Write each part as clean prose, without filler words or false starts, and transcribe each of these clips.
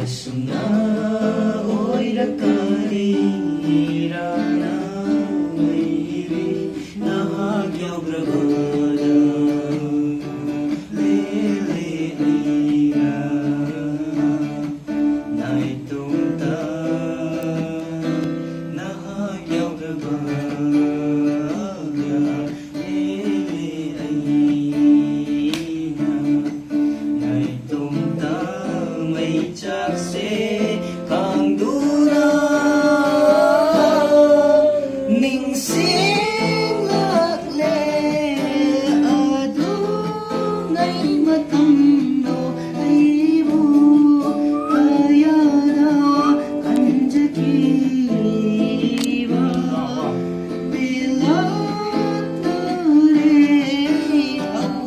asumna oirakani rana mairi nahagyagrabada lele aira naitumta nahagyagrabada lele aina naitumta may chakse kang duna ning sing lakle adunay matamno ay mo kaya na kanjakiwa bilat na rin ang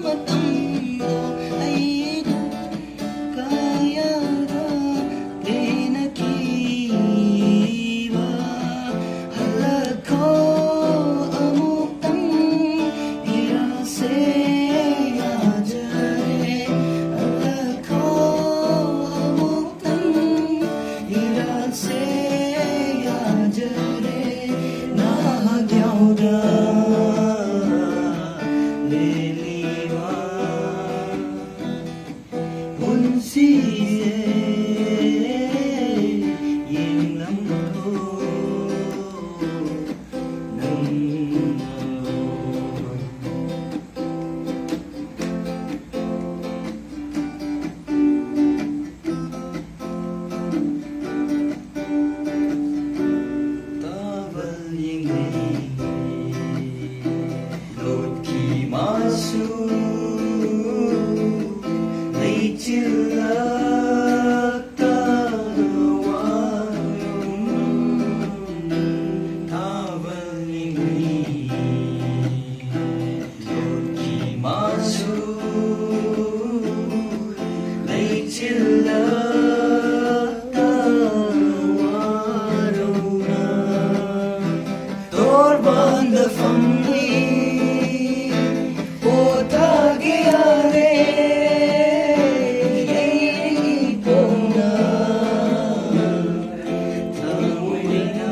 matamno ay kaya na pinakiwa halako amutang irase ajare halako amutang irase ajare nahagyauda liliwa unsiye yinlang ko nang tabal yingay lột kỳ masu lấy chưa ta warung tabal yingay lột kỳ masu lấy chưa ta warung torban the family potagiyare yayipona tawina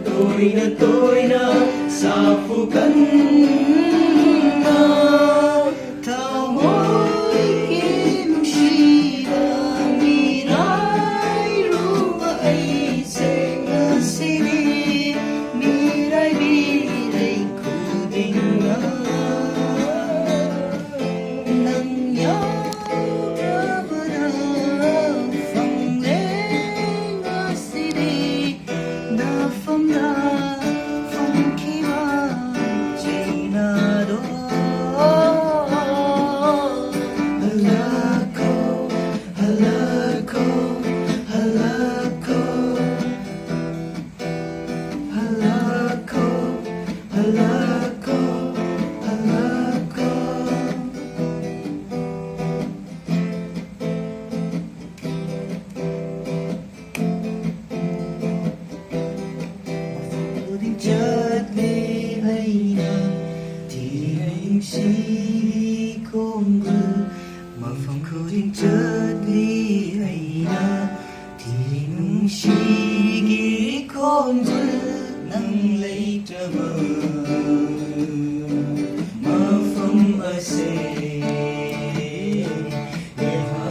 toina toina sapukan na tamoy kinushida miray rupa ay sengasiri miray biray kuding na nang yabrabara fangleng asiri na famda famkiwa chinado halako halako halako halako halako halako mafuding jadli ay na tirayong si konggu mafuding jadli ay na tirayong si konggu nang lay trabaho